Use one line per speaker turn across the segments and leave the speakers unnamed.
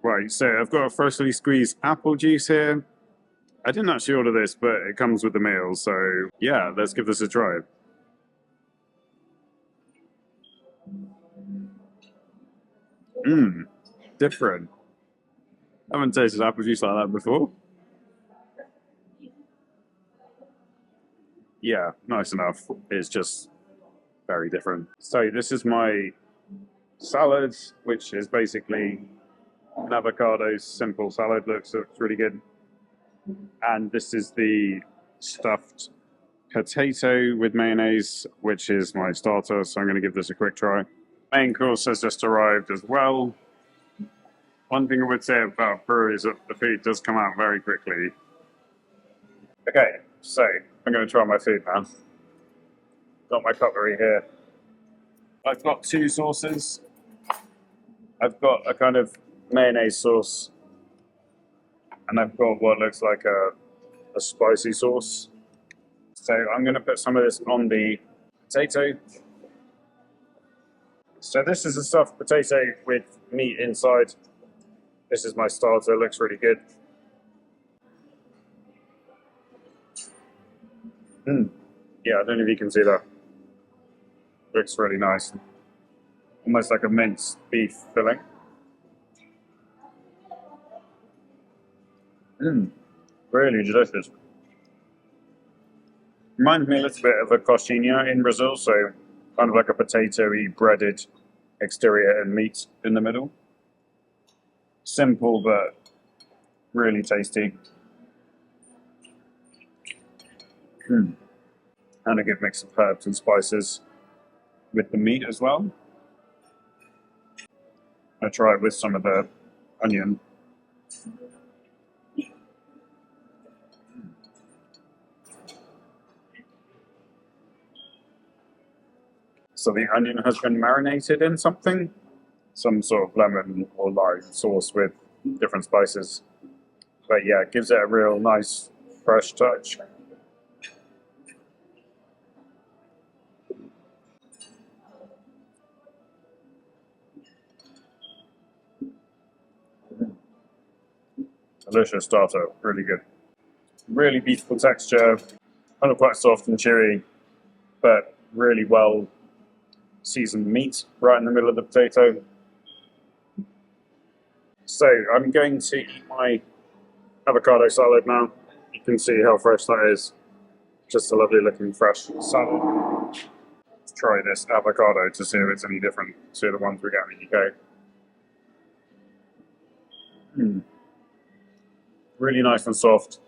Right, so I've got a freshly squeezed apple juice here. I didn't actually order this, but it comes with the meal, so yeah, let's give this a try. Mmm, different. I haven't tasted apple juice like that before. Yeah, nice enough. It's just very different. So this is my salad, which is basically an avocado simple salad. Looks really good. And this is the stuffed potato with mayonnaise, which is my starter. So I'm going to give this a quick try. Main course has just arrived as well. One thing I would say about Peru is that the food does come out very quickly. Okay, so I'm going to try my food now. Got my cutlery here. I've got two sauces. I've got a kind of mayonnaise sauce, and I've got what looks like a spicy sauce. So I'm going to put some of this on the potato. So this is a stuffed potato with meat inside. This is my starter, looks really good. Yeah, I don't know if you can see that. Looks really nice. Almost like a minced beef filling. Really delicious. Reminds me a little bit of a coxinha in Brazil, so kind of like a potato-y breaded exterior and meat in the middle. Simple but really tasty. And a good mix of herbs and spices with the meat as well. I try it with some of the onion. So the onion has been marinated in something, some sort of lemon or lime sauce with different spices. But yeah, it gives it a real nice fresh touch. Delicious starter, really good. Really beautiful texture, kind of quite soft and chewy, but really well seasoned meat right in the middle of the potato. So I'm going to eat my avocado salad now. You can see how fresh that is. Just a lovely looking fresh salad. Let's try this avocado to see if it's any different to the ones we get in the UK. Really nice and soft,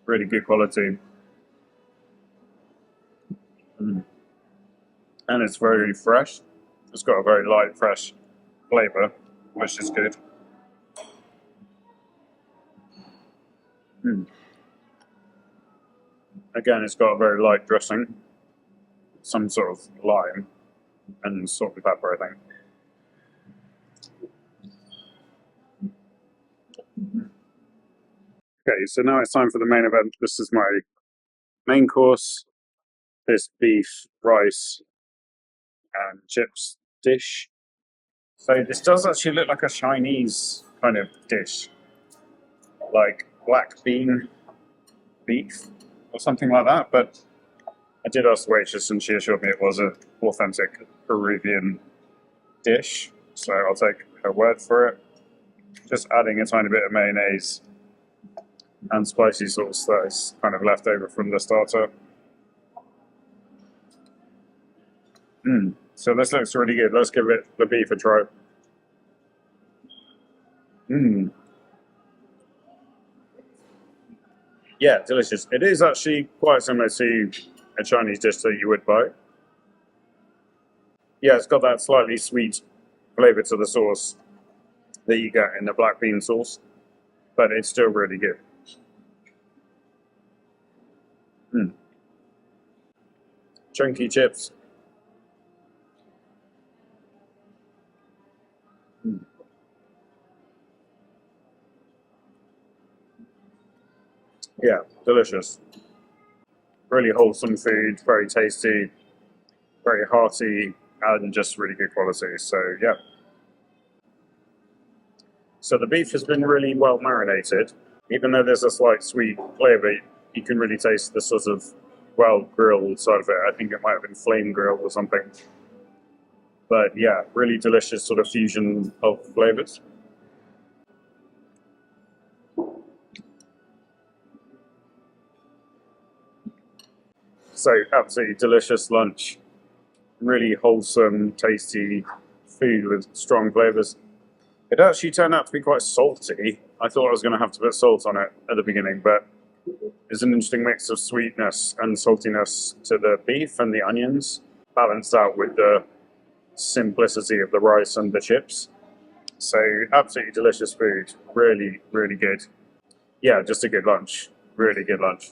really good quality. And it's very fresh. It's got a very light, fresh flavour, which is good. Again, it's got a very light dressing, some sort of lime and salt and pepper, I think. Okay, so now it's time for the main event. This is my main course. This beef, rice, and chips dish. So this does actually look like a Chinese kind of dish, like black bean beef or something like that. But I did ask the waitress, and she assured me it was an authentic Peruvian dish. So I'll take her word for it. Just adding a tiny bit of mayonnaise and spicy sauce that is kind of left over from the starter. So this looks really good. Let's give it the beef a try. Yeah, delicious. It is actually quite similar to a Chinese dish that you would buy. Yeah, it's got that slightly sweet flavour to the sauce that you get in the black bean sauce, but it's still really good. Chunky chips. Yeah, delicious. Really wholesome food, very tasty, very hearty, and just really good quality. So yeah. So the beef has been really well marinated. Even though there's a slight sweet flavour, you can really taste the sort of well-grilled side of it. I think it might have been flame grilled or something. But yeah, really delicious sort of fusion of flavours. So absolutely delicious lunch. Really wholesome, tasty food with strong flavours. It actually turned out to be quite salty. I thought I was going to have to put salt on it at the beginning, but it's an interesting mix of sweetness and saltiness to the beef and the onions, balanced out with the simplicity of the rice and the chips. So absolutely delicious food. Really, really good. Yeah, just a good lunch. Really good lunch.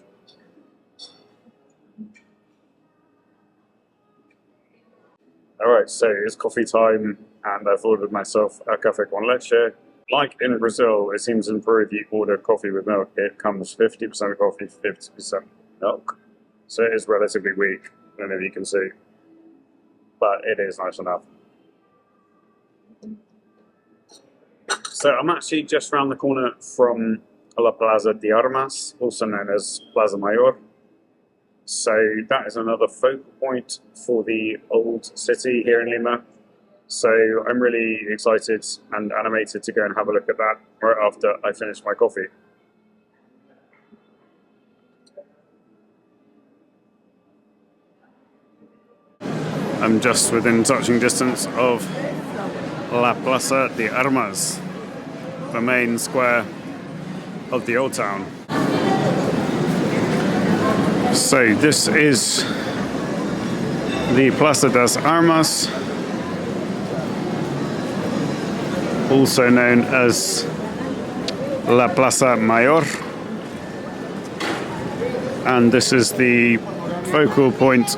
Alright, so it's coffee time, and I've ordered myself a café con leche. Like in Brazil, it seems in Peru, if you order coffee with milk, it comes 50% coffee, 50% milk. So it is relatively weak, I don't know if you can see. But it is nice enough. So I'm actually just around the corner from La Plaza de Armas, also known as Plaza Mayor. So that is another focal point for the old city here in Lima. So I'm really excited and animated to go and have a look at that right after I finish my coffee. I'm just within touching distance of La Plaza de Armas, the main square of the old town. So this is the Plaza de Armas, also known as La Plaza Mayor, and this is the focal point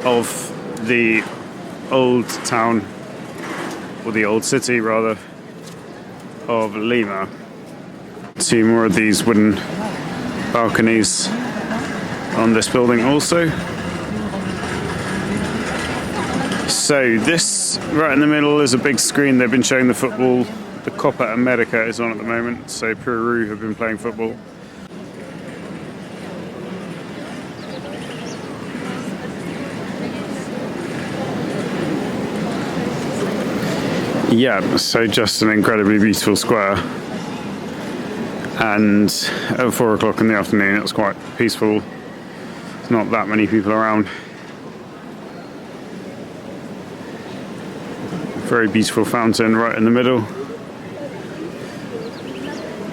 of the old town, or the old city rather, of Lima. Two more of these wooden balconies on this building also. So this right in the middle is a big screen. They've been showing the football. The Copa America is on at the moment, so Peru have been playing football. Yeah, so just an incredibly beautiful square. And at 4 o'clock in the afternoon, it's quite peaceful. There's not that many people around. Very beautiful fountain right in the middle.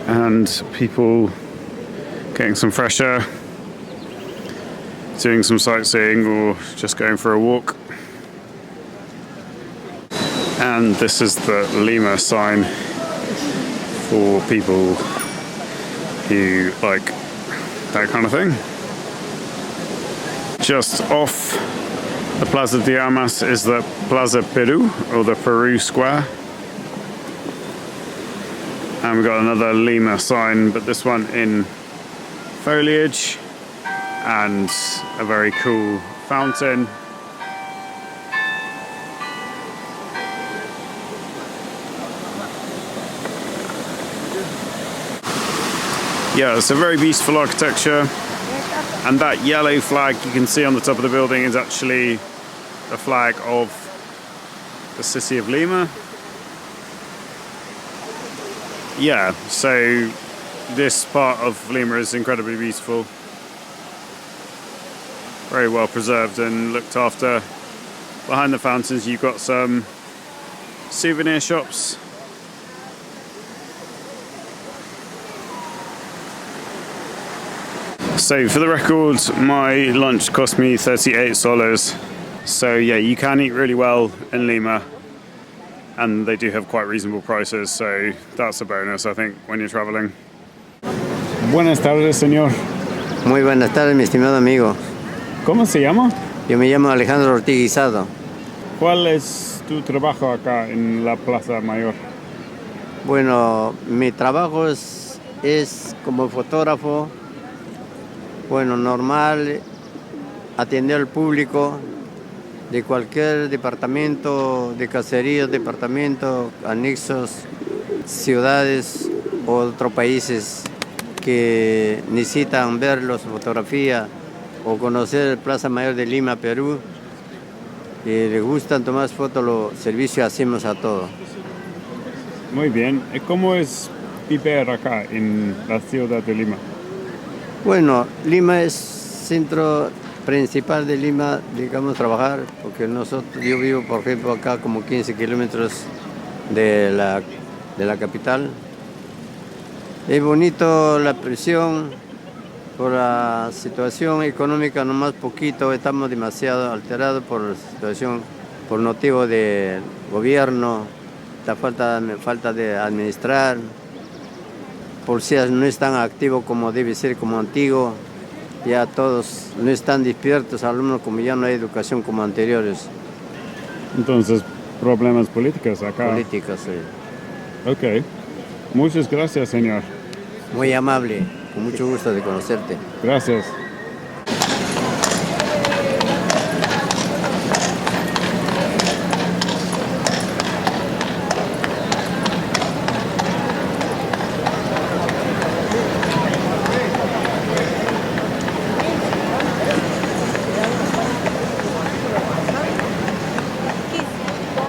And people getting some fresh air, doing some sightseeing or just going for a walk. And this is the Lima sign for people who like that kind of thing. Just off the Plaza de Armas is the Plaza Peru, or the Peru Square. And we've got another Lima sign, but this one in foliage and a very cool fountain. Yeah, it's a very beautiful architecture, and that yellow flag you can see on the top of the building is actually the flag of the city of Lima. Yeah, so this part of Lima is incredibly beautiful, very well preserved and looked after. Behind the fountains you've got some souvenir shops. So for the record, my lunch cost me 38 soles. So yeah, you can eat really well in Lima, and they do have quite reasonable prices, so that's a bonus, I think, when you're traveling. Buenas tardes, señor.
Muy buenas tardes, mi estimado amigo.
¿Cómo se llama?
Yo me llamo Alejandro Ortiz Guisado.
¿Cuál es tu trabajo acá en la Plaza Mayor?
Bueno, mi trabajo es como fotógrafo. Bueno, normal, atender al público de cualquier departamento, de caseríos, departamentos, anexos, ciudades o otros países que necesitan ver las fotografías o conocer el Plaza Mayor de Lima, Perú, y les gustan tomar fotos, los servicios hacemos a todos.
Muy bien. ¿Y cómo es vivir acá en la ciudad de Lima?
Bueno, Lima es centro principal de Lima, digamos, trabajar, porque yo vivo, por ejemplo, acá como 15 kilómetros de la capital. Es bonito la presión por la situación económica, nomás poquito, estamos demasiado alterados por la situación, por motivo del gobierno, la falta de administrar, policías no están activos como debe ser, como antiguo, ya todos no están despiertos, alumnos como ya no hay educación como anteriores.
Entonces, problemas políticos acá.
Políticos, sí.
Ok. Muchas gracias, señor.
Muy amable, con mucho gusto de conocerte.
Gracias.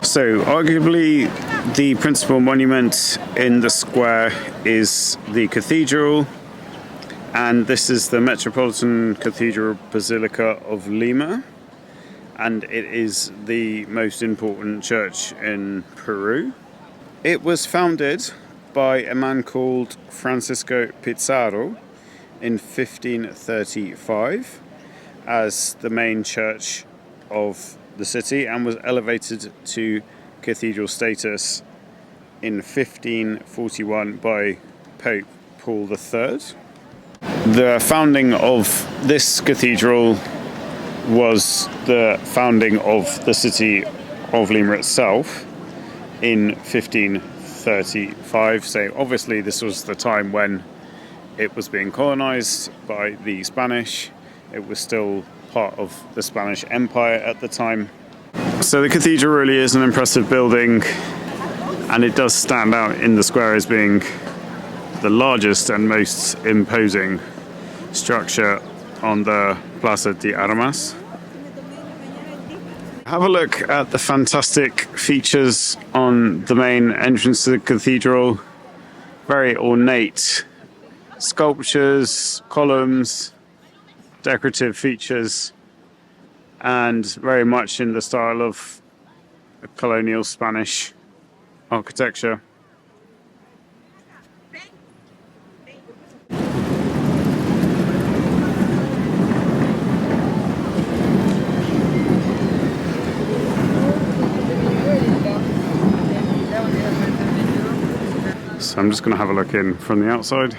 So, arguably, the principal monument in the square is the cathedral, and this is the Metropolitan Cathedral Basilica of Lima, and it is the most important church in Peru. It was founded by a man called Francisco Pizarro in 1535 as the main church of the city, and was elevated to cathedral status in 1541 by Pope Paul III. The founding of this cathedral was the founding of the city of Lima itself in 1535. So obviously this was the time when it was being colonized by the Spanish. It was still part of the Spanish Empire at the time. So the cathedral really is an impressive building, and it does stand out in the square as being the largest and most imposing structure on the Plaza de Armas. Have a look at the fantastic features on the main entrance to the cathedral. Very ornate sculptures, columns, decorative features, and very much in the style of colonial Spanish architecture. So I'm just going to have a look in from the outside.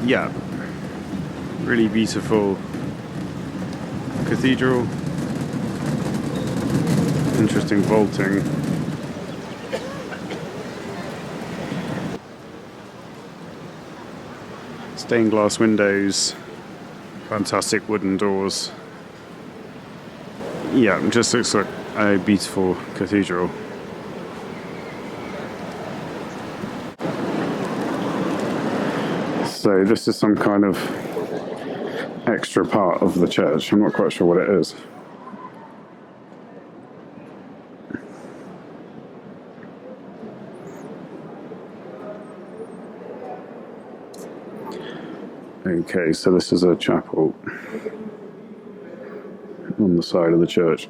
Yeah, really beautiful cathedral. Interesting vaulting. Stained glass windows. Fantastic wooden doors. Yeah, it just looks like a beautiful cathedral. So this is some kind of extra part of the church. I'm not quite sure what it is. Okay, so this is a chapel on the side of the church.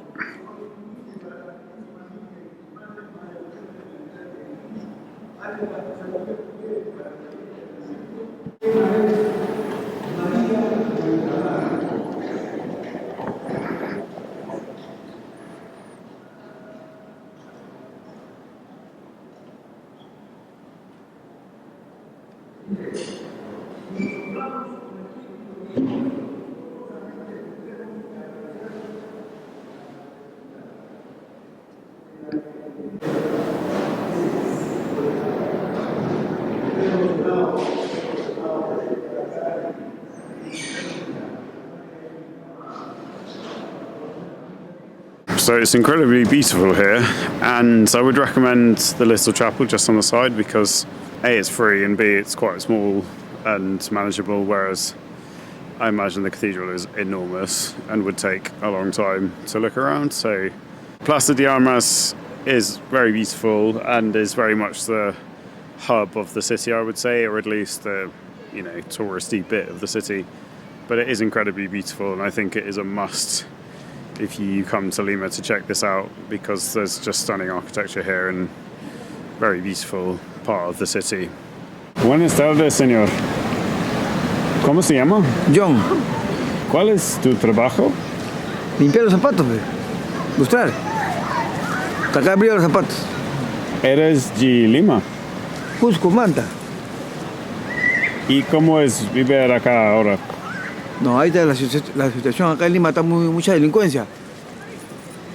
So it's incredibly beautiful here, and I would recommend the little chapel just on the side because A, it's free, and B, it's quite small and manageable, whereas I imagine the cathedral is enormous and would take a long time to look around. So Plaza de Armas is very beautiful and is very much the hub of the city, I would say, or at least the touristy bit of the city. But it is incredibly beautiful, and I think it is a must if you come to Lima to check this out, because there's just stunning architecture here and very beautiful part of the city. Buenas tardes, señor. ¿Cómo se llama?
John,
¿Cuál es tu trabajo?
limpiar los zapatos, lustrar, sacar brillo a los zapatos.
Eres de Lima.
Cusco, Manta.
¿Y cómo es vivir acá ahora?
No, ahí está la situación. Acá en Lima está mucha delincuencia.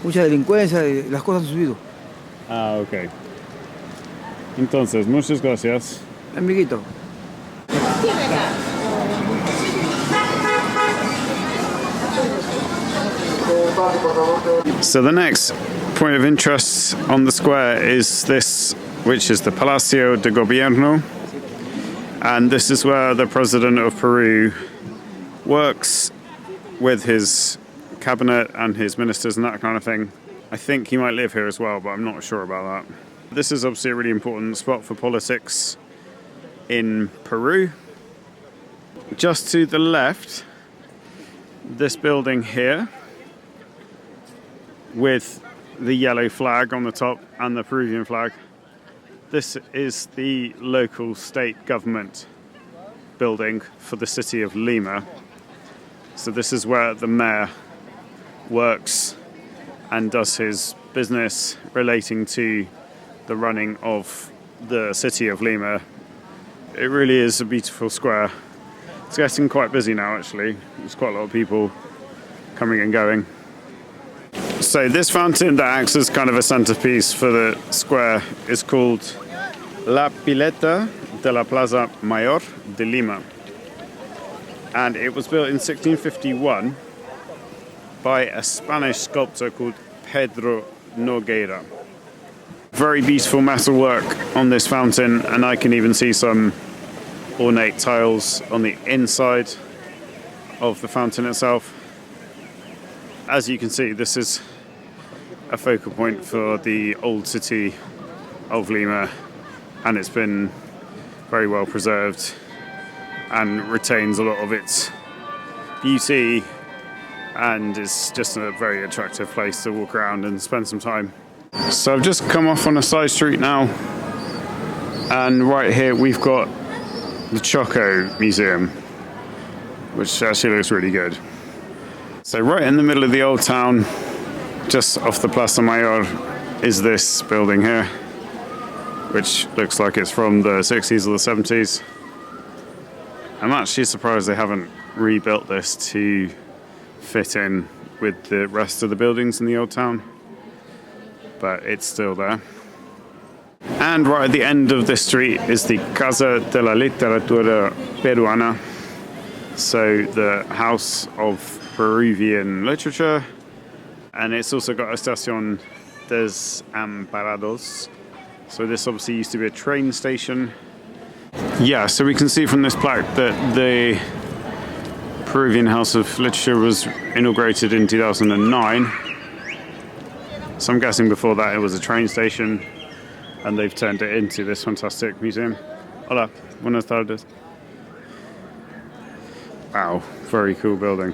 Mucha delincuencia, las cosas han subido.
Ah, ok. Entonces, muchas gracias.
Amiguito.
So the next point of interest on the square is this, which is the Palacio de Gobierno. And this is where the president of Peru works with his cabinet and his ministers and that kind of thing. I think he might live here as well, but I'm not sure about that. This is obviously a really important spot for politics in Peru. Just to the left, this building here with the yellow flag on the top and the Peruvian flag. This is the local state government building for the city of Lima. So this is where the mayor works and does his business relating to the running of the city of Lima. It really is a beautiful square. It's getting quite busy now, actually. There's quite a lot of people coming and going. So this fountain that acts as kind of a centerpiece for the square is called La Pileta de la Plaza Mayor de Lima. And it was built in 1651 by a Spanish sculptor called Pedro Nogueira. Very beautiful metal work on this fountain, and I can even see some ornate tiles on the inside of the fountain itself. As you can see, this is a focal point for the old city of Lima, and it's been very well preserved and retains a lot of its beauty, and is just a very attractive place to walk around and spend some time. So I've just come off on a side street now, and right here we've got the Choco Museum, which actually looks really good. So right in the middle of the old town, just off the Plaza Mayor, is this building here, which looks like it's from the 60s or the 70s. I'm actually surprised they haven't rebuilt this to fit in with the rest of the buildings in the old town, but it's still there. And right at the end of this street is the Casa de la Literatura Peruana, so the House of Peruvian Literature, and it's also got Estación Desamparados. So this obviously used to be a train station. Yeah, so we can see from this plaque that the Peruvian House of Literature was inaugurated in 2009. So I'm guessing before that it was a train station, and they've turned it into this fantastic museum. Hola, buenas tardes. Wow, very cool building.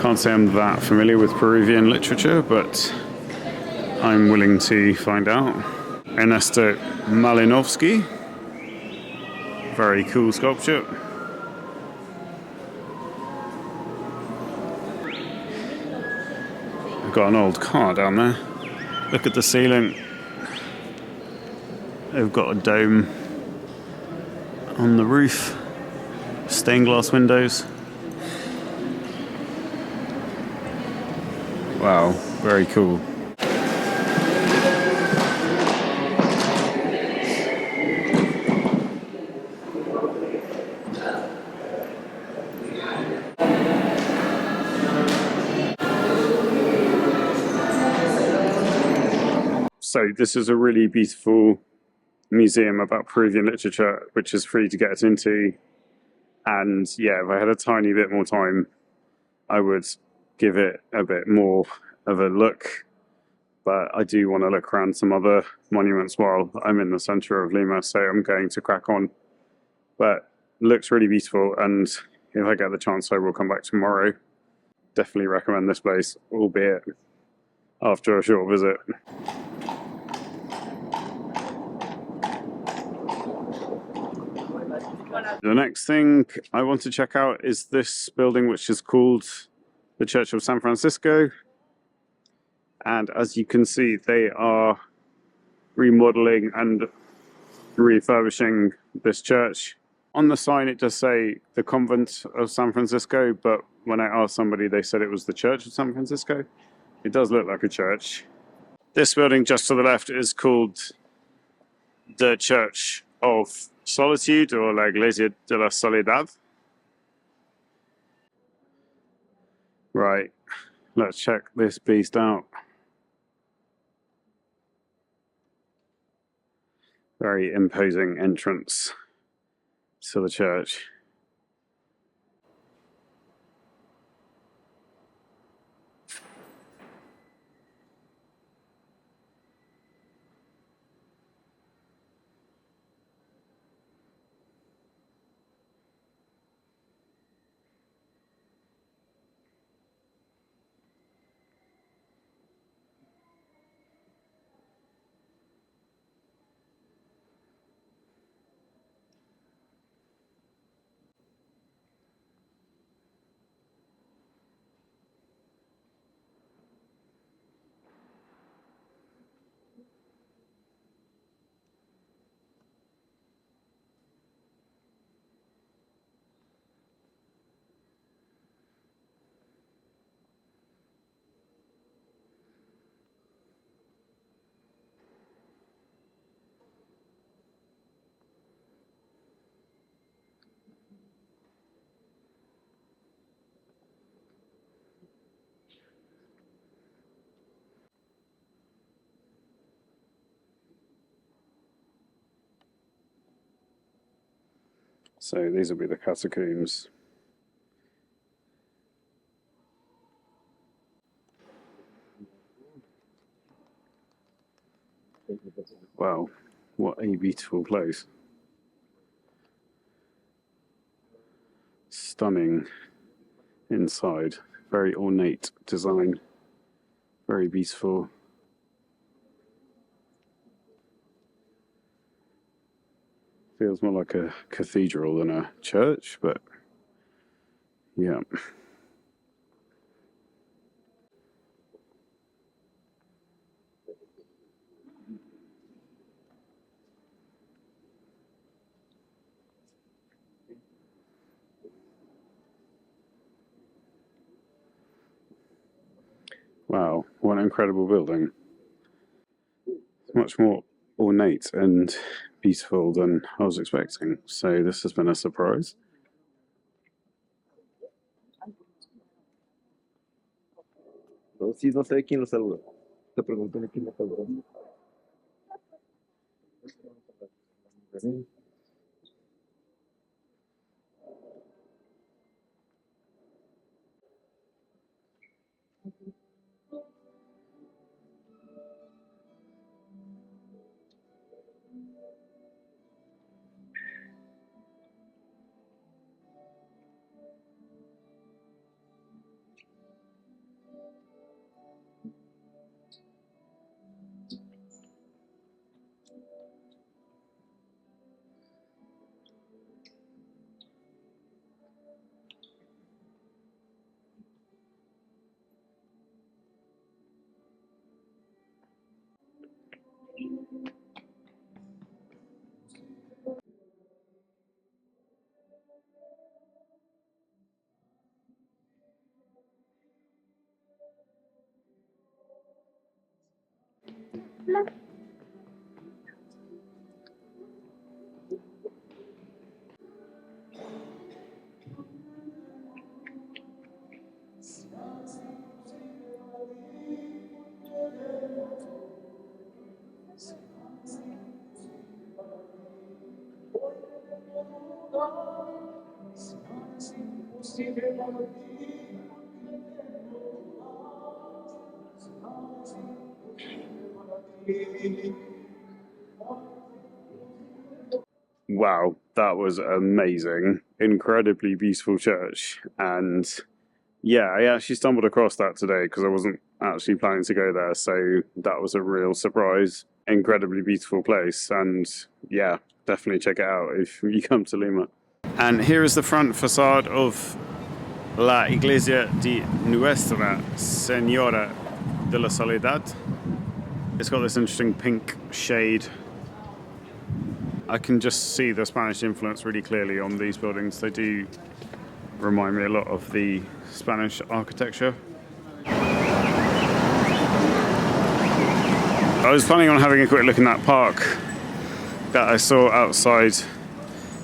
Can't say I'm that familiar with Peruvian literature, but I'm willing to find out. Ernesto Malinovsky, very cool sculpture. I've got an old car down there. Look at the ceiling. They've got a dome on the roof, stained glass windows. Wow, very cool. So this is a really beautiful museum about Peruvian literature, which is free to get into. And yeah, if I had a tiny bit more time, I would give it a bit more of a look. But I do want to look around some other monuments while I'm in the center of Lima, so I'm going to crack on. But it looks really beautiful, and if I get the chance, I will come back tomorrow. Definitely recommend this place, albeit after a short visit. The next thing I want to check out is this building, which is called the Church of San Francisco. And as you can see, they are remodeling and refurbishing this church. On the sign, it does say the Convent of San Francisco, but when I asked somebody, they said it was the Church of San Francisco. It does look like a church. This building just to the left is called the Church of Solitude, or La Iglesia de la Soledad. Right, let's check this beast out. Very imposing entrance to the church. So these will be the catacombs. Wow, what a beautiful place. Stunning inside, very ornate design, very beautiful. Feels more like a cathedral than a church, but yeah. Wow, what an incredible building. It's much more ornate and beautiful than I was expecting. So this has been a surprise.
Sí, no sé quién lo saluda. Te pregunté quién lo saluda.
Wow, that was amazing. Incredibly beautiful church. And yeah, I actually stumbled across that today because I wasn't actually planning to go there. So that was a real surprise. Incredibly beautiful place. And yeah, definitely check it out if you come to Lima. And here is the front facade of La Iglesia de Nuestra Señora de la Soledad. It's got this interesting pink shade. I can just see the Spanish influence really clearly on these buildings. They do remind me a lot of the Spanish architecture. I was planning on having a quick look in that park that I saw outside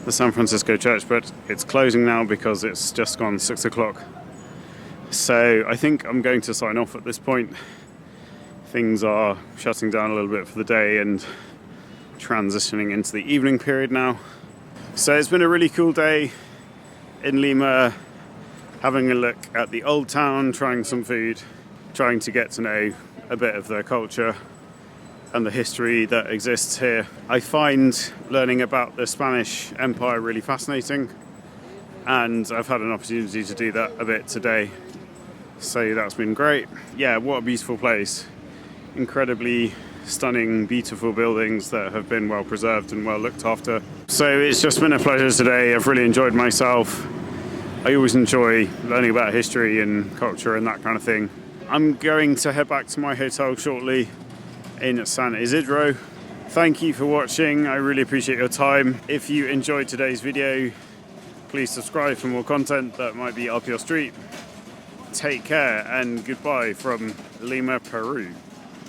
the San Francisco church, but it's closing now because it's just gone 6 o'clock. So I think I'm going to sign off at this point. Things are shutting down a little bit for the day and transitioning into the evening period now. So it's been a really cool day in Lima, having a look at the old town, trying some food, trying to get to know a bit of the culture and the history that exists here. I find learning about the Spanish Empire really fascinating, and I've had an opportunity to do that a bit today. So that's been great. Yeah, what a beautiful place. Incredibly stunning, beautiful buildings that have been well preserved and well looked after. So it's just been a pleasure today. I've really enjoyed myself. I always enjoy learning about history and culture and that kind of thing. I'm going to head back to my hotel shortly in San Isidro. Thank you for watching. I really appreciate your time. If you enjoyed today's video, please subscribe for more content that might be up your street. Take care and goodbye from Lima, Peru.